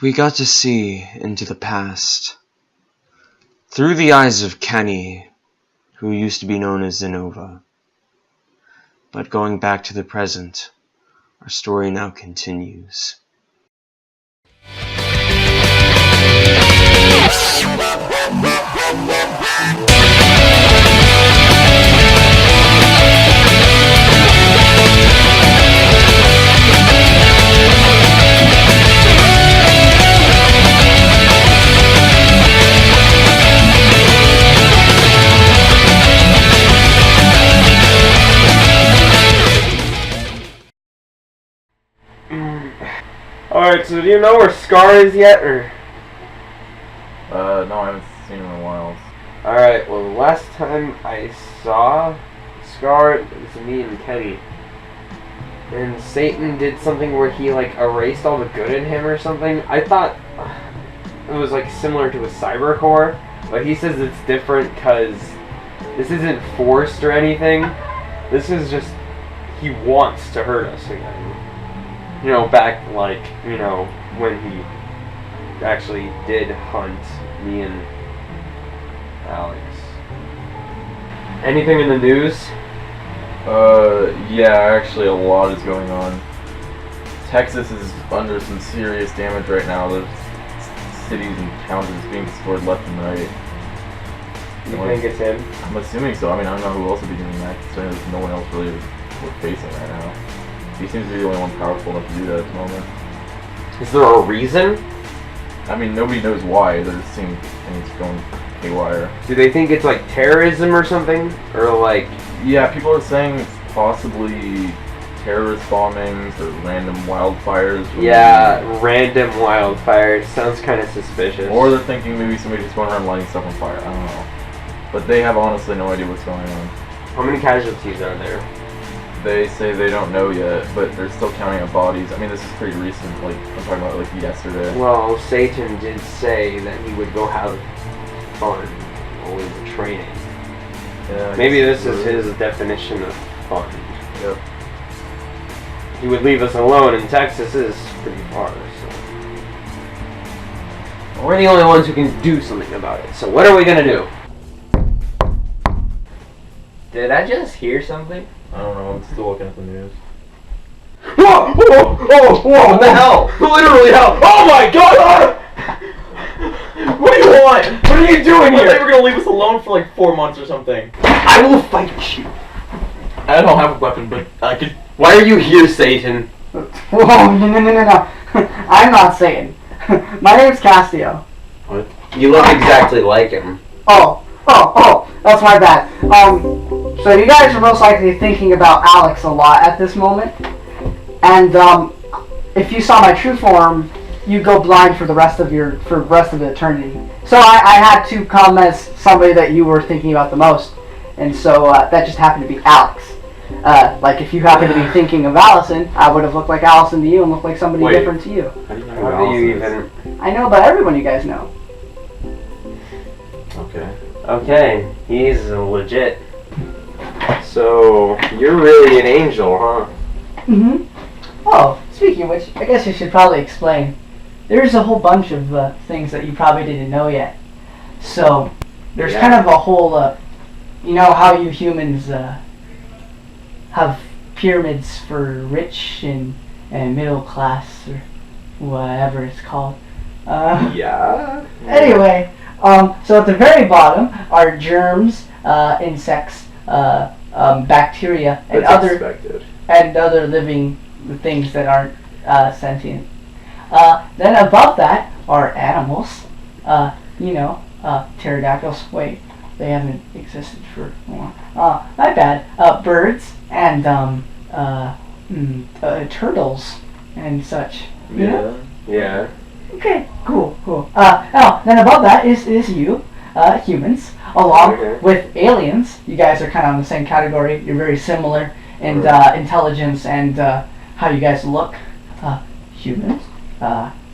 We got to see into the past through the eyes of Kenny, who used to be known as Zenova. But going back to the present, our story now continues. Alright, so do you know where Scar is yet, or? No, I haven't seen him in a while. Alright, well, the last time I saw Scar, it was me and Kenny. And Satan did something where he, like, erased all the good in him or something. I thought it was, like, similar to a cyber core, but he says it's different because this isn't forced or anything. This is just, he wants to hurt us again. You know, back, like, you know, when he actually did hunt me and Alex. Anything in the news? Yeah, actually a lot is going on. Texas is under some serious damage right now. There's cities and towns are being destroyed left and right. You think it's him? I'm assuming so. I mean, I don't know who else would be doing that, considering there's no one else really we're facing right now. He seems to be the only one powerful enough to do that at the moment. Is there a reason? I mean, nobody knows why. They're just seeing things going haywire. Do they think it's like terrorism or something? Or like... Yeah, people are saying possibly terrorist bombings or random wildfires. Yeah, random wildfires. Sounds kind of suspicious. Or they're thinking maybe somebody's just going around lighting stuff on fire. I don't know. But they have honestly no idea what's going on. How many casualties are there? They say they don't know yet, but they're still counting up bodies. I mean, this is pretty recent, like, I'm talking about, like, yesterday. Well, Satan did say that he would go have fun while we were training. Yeah, maybe this is his definition of fun. Yep. He would leave us alone, and Texas is pretty far, so... We're the only ones who can do something about it, so what are we gonna do? Did I just hear something? I don't know, I'm still looking at the news. Whoa! Whoa! Whoa! Whoa! What the hell? Literally hell! Oh my god! What do you want? What are you doing here? They were gonna leave us alone for like 4 months or something. I will fight you. I don't have a weapon, but I could... Why are you here, Satan? Whoa, no. I'm not Satan. My name's Castio. What? You look exactly like him. Oh, that's my bad. So you guys are most likely thinking about Alex a lot at this moment. And, if you saw my true form, you'd go blind for the rest of eternity. So I had to come as somebody that you were thinking about the most. And so, that just happened to be Alex. Like, if you happened to be thinking of Allison, I would have looked like Allison to you and looked like somebody different to you. How do you know How do you even... I know about everyone you guys know. Okay, he's legit. So, you're really an angel, huh? Mm-hmm. Oh, speaking of which, I guess you should probably explain. There's a whole bunch of things that you probably didn't know yet. So, there's kind of a whole, you know how you humans have pyramids for rich and middle class, or whatever it's called. Yeah. Anyway, so at the very bottom are germs, insects, bacteria, and other living things that aren't sentient. Then above that are animals. Pterodactyls. Wait, they haven't existed for a while. My bad. Birds and turtles and such. You know? Yeah. Okay, cool. Then above that is you, humans, along with aliens. You guys are kind of on the same category. You're very similar in intelligence and how you guys look. Humans,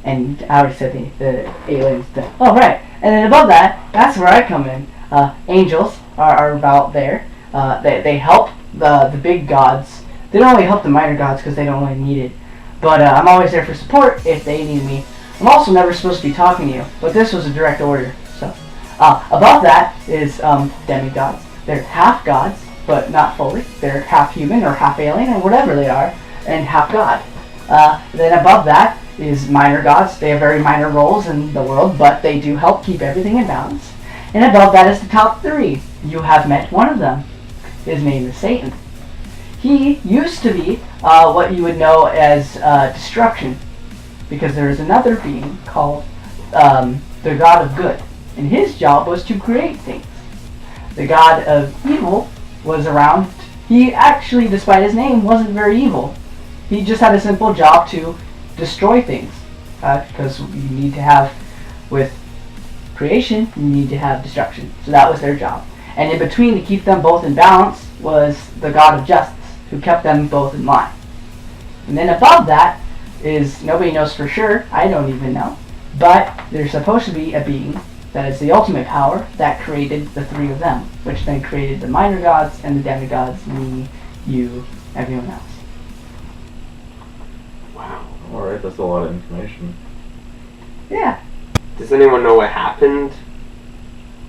and I already said the aliens. Oh, right. And then above that, that's where I come in. Angels are about there. They help the big gods. They don't really help the minor gods because they don't really need it. But I'm always there for support if they need me. I'm also never supposed to be talking to you, but this was a direct order. So, above that is demigods. They're half gods, but not fully. They're half human or half alien or whatever they are, and half god. Then above that is minor gods. They have very minor roles in the world, but they do help keep everything in balance. And above that is the top three. You have met one of them. His name is Satan. He used to be what you would know as destruction, because there is another being called the God of Good, and his job was to create things. The God of Evil was around. He actually, despite his name, wasn't very evil. He just had a simple job to destroy things, because you need to have, with creation, you need to have destruction. So that was their job. And in between, to keep them both in balance, was the God of Justice, who kept them both in line. And then above that is, nobody knows for sure, I don't even know, but there's supposed to be a being that is the ultimate power that created the three of them, which then created the minor gods and the demigods, me, you, everyone else. Wow. Alright, that's a lot of information. Yeah. Does anyone know what happened to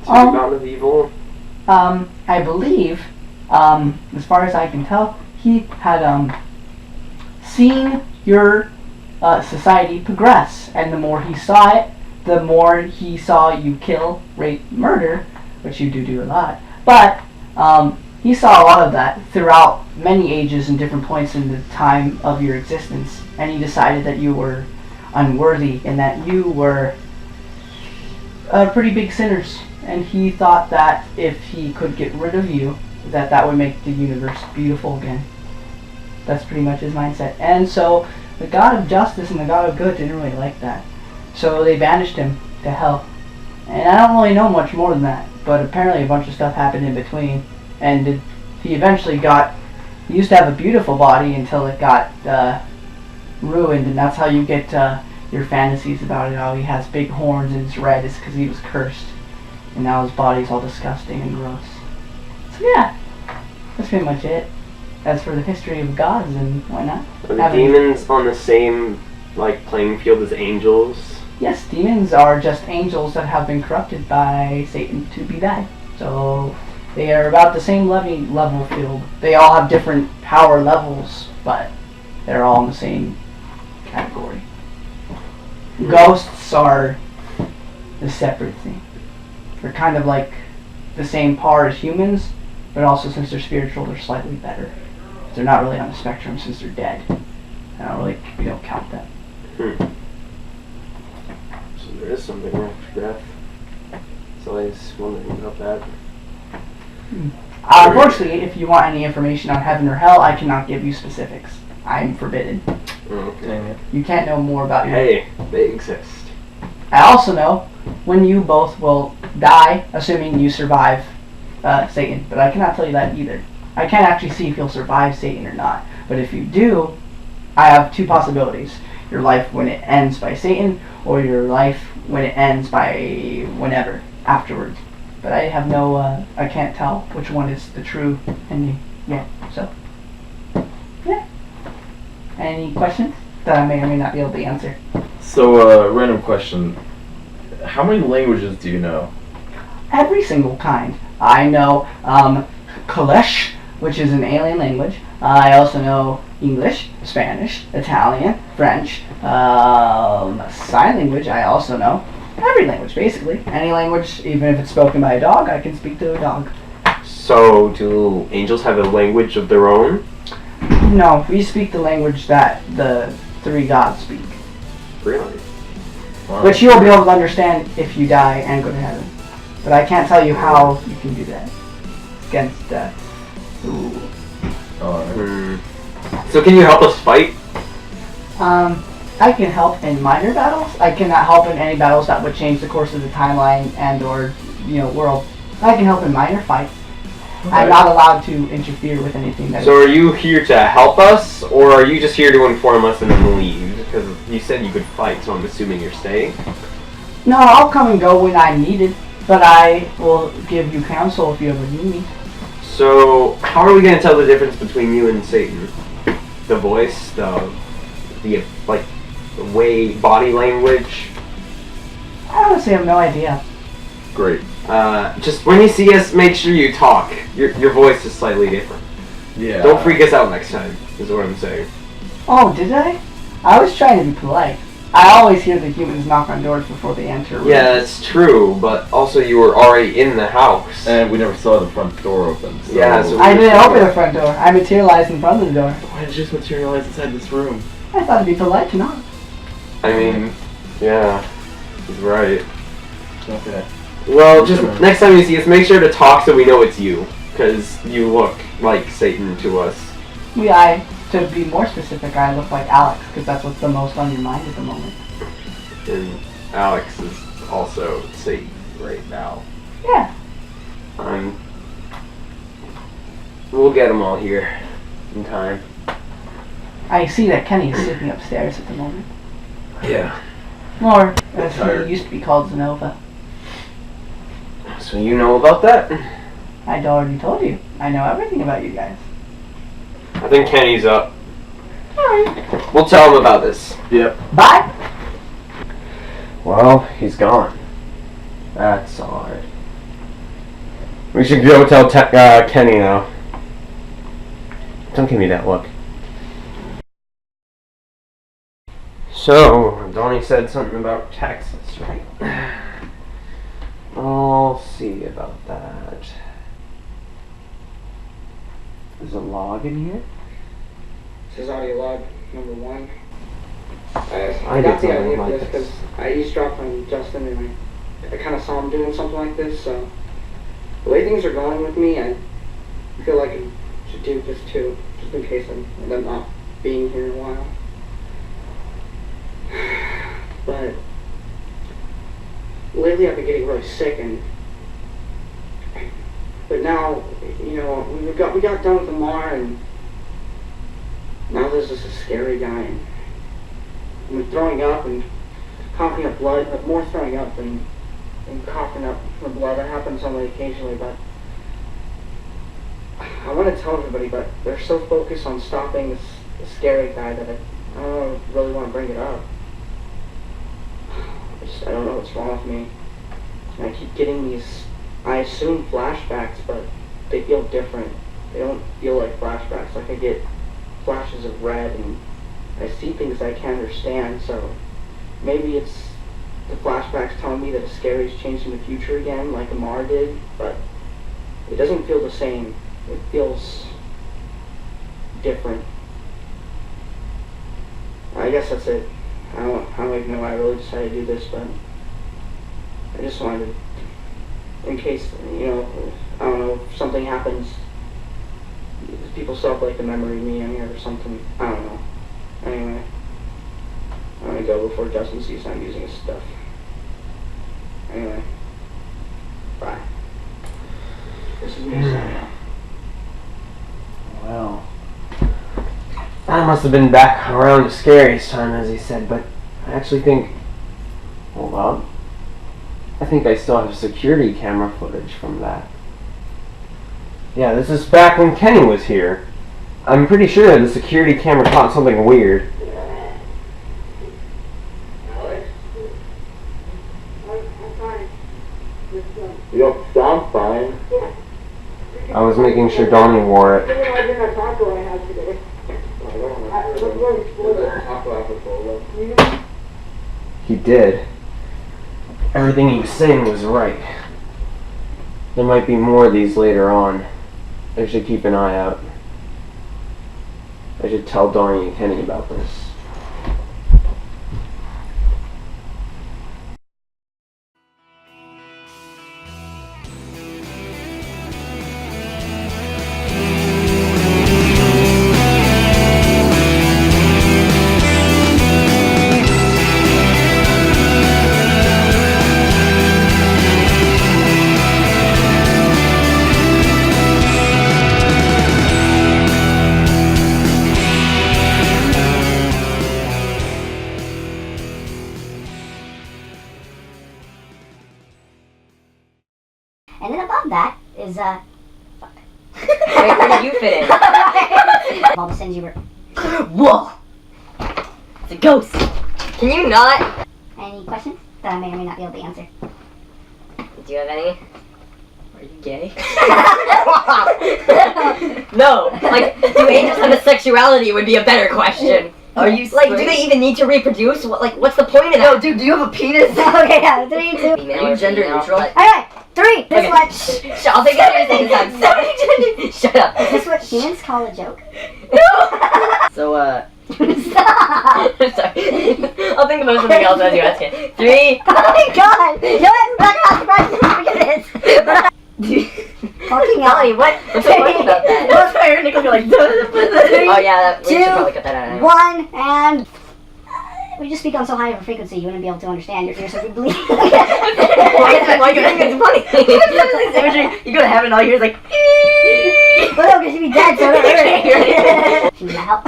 the God of Evil? I believe, as far as I can tell, he had seen your society progress, and the more he saw it, the more he saw you kill, rape, murder, which you do a lot. But he saw a lot of that throughout many ages and different points in the time of your existence, and he decided that you were unworthy and that you were pretty big sinners. And he thought that if he could get rid of you, that would make the universe beautiful again. That's pretty much his mindset. And so the God of Justice and the God of Good didn't really like that. So they banished him to hell. And I don't really know much more than that, but apparently a bunch of stuff happened in between. And he eventually he used to have a beautiful body until it got ruined, and that's how you get your fantasies about it. How he has big horns and it's red is because he was cursed. And now his body's all disgusting and gross. So yeah, that's pretty much it. As for the history of gods and whatnot. Are the demons on the same playing field as angels? Yes, demons are just angels that have been corrupted by Satan to be bad. So they are about the same level field. They all have different power levels, but they're all in the same category. Ghosts are a separate thing. They're kind of like the same par as humans, but also since they're spiritual, they're slightly better. They're not really on the spectrum since they're dead. We don't count them. So there is something wrong with death. So I was wondering about that. Unfortunately, if you want any information on heaven or hell, I cannot give you specifics. I'm forbidden. Okay. You can't know more about your... Hey, they exist. I also know when you both will die, assuming you survive Satan, but I cannot tell you that either. I can't actually see if you'll survive Satan or not, but if you do, I have two possibilities. Your life when it ends by Satan, or your life when it ends by whenever, afterwards. But I have no, I can't tell which one is the true ending yet, so, yeah. Any questions that I may or may not be able to answer? So, random question. How many languages do you know? Every single kind. I know Kalesh, which is an alien language. I also know English, Spanish, Italian, French, sign language I also know. Every language, basically. Any language, even if it's spoken by a dog, I can speak to a dog. So, do angels have a language of their own? No, we speak the language that the three gods speak. Really? Wow. Which you'll be able to understand if you die and go to heaven. But I can't tell you how you can do that. It's against the rule. So can you help us fight? I can help in minor battles. I cannot help in any battles that would change the course of the timeline and or, world. I can help in minor fights. Okay. I'm not allowed to interfere with anything that... So are you here to help us, or are you just here to inform us and then leave? Because you said you could fight, so I'm assuming you're staying. No, I'll come and go when I'm needed, but I will give you counsel if you ever need me. So, how are we going to tell the difference between you and Satan? The voice, the way, body language? I honestly have no idea. Great. Just when you see us, make sure you talk. Your voice is slightly different. Yeah. Don't freak us out next time, is what I'm saying. Oh, did I? I was trying to be polite. I always hear the humans knock on doors before they enter. Yeah, that's true, but also you were already in the house. And we never saw the front door open. So Yeah, so I didn't open the front door. I materialized in front of the door. why did you just materialize inside this room? I thought it'd be polite to knock. I mean, yeah, he's right. Okay. Well, just next time you see us, make sure to talk so we know it's you, because you look like Satan to us. To be more specific, I look like Alex, because that's what's the most on your mind at the moment. And Alex is also Satan right now. Yeah. We'll get them all here in time. I see that Kenny is sleeping upstairs at the moment. Yeah. Or, as Tired. he used to be called, Zenova. So you know about that? I'd already told you. I know everything about you guys. I think Kenny's up. Alright. We'll tell him about this. Yep. Bye! Well, he's gone. That's alright. We should go tell Kenny now. Don't give me that look. So, Donnie said something about Texas, right? I'll see about that. There's a log in here? This is audio log number 1. I I did got the something idea like for this because I eavesdropped on Justin and I kind of saw him doing something like this, so the way things are going with me, I feel like I should do this too, just in case I end up not being here in a while. But lately I've been getting really sick, but now, you know, we got done with the Mar, and now there's just a scary guy, and I'm throwing up and coughing up blood, but more throwing up than coughing up the blood. That happens only occasionally, but I want to tell everybody, but they're so focused on stopping this scary guy that I don't really want to bring it up. I don't know what's wrong with me. And I keep getting these, I assume flashbacks, but they feel different. They don't feel like flashbacks. Like I get flashes of red and I see things I can't understand, so maybe it's the flashbacks telling me that a scary's changed in the future again, like Amar did, but it doesn't feel the same. It feels different. I guess that's it. I don't even know why I really decided to do this, but I just wanted to, in case, you know, I don't know, if something happens, people still have like the memory of me in here or something. I don't know. Anyway, I'm gonna go before Justin sees I'm using his stuff. Anyway, bye. This is me signing off. Well, I must have been back around Scary's time, as he said, but I actually think... Hold on. I think I still have security camera footage from that. Yeah, this is back when Kenny was here. I'm pretty sure the security camera caught something weird. Alex? I'm fine. You don't sound fine. I was making sure Donnie wore it. I did not talk to what I had today. He did. Everything he was saying was right. There might be more of these later on. I should keep an eye out. I should tell Donnie and Kenny about this. And then above that is, fuck. Where did you fit in? All the sins you were... Whoa! It's a ghost! Can you not? Any questions? that I may or may not be able to answer. Do you have any? Are you gay? No. Like, do angels have a sexuality would be a better question. Are you Like, do they even need to reproduce? What's the point of No, that? dude, do you have a penis? Okay, yeah, 3, 2. Female Are you or gender female? neutral? Like- Alright, 3. This Okay. one. Shh, I'll take that as a Shut up. Is this what humans call a joke? So, Stop! Sorry. I'll think about something else as you ask it. 3. Oh my god! Look at this! Fucking Molly, hell. what's so funny about that? what's my hair? Nichols be like, Oh yeah, we should 2, probably cut that out. Anyway. 1, and we just speak on so high of a frequency you wouldn't be able to understand your ears would be bleeding. Why do you think it's funny? You go to heaven, all you hear is like, Well, no, because you'd be dead, so it hurt. Can you help?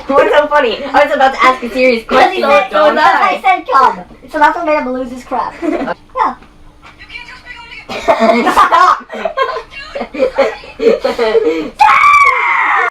What's so funny? I was about to ask a serious question. So I said come. So that's what made him lose his crap. Yeah. Stop!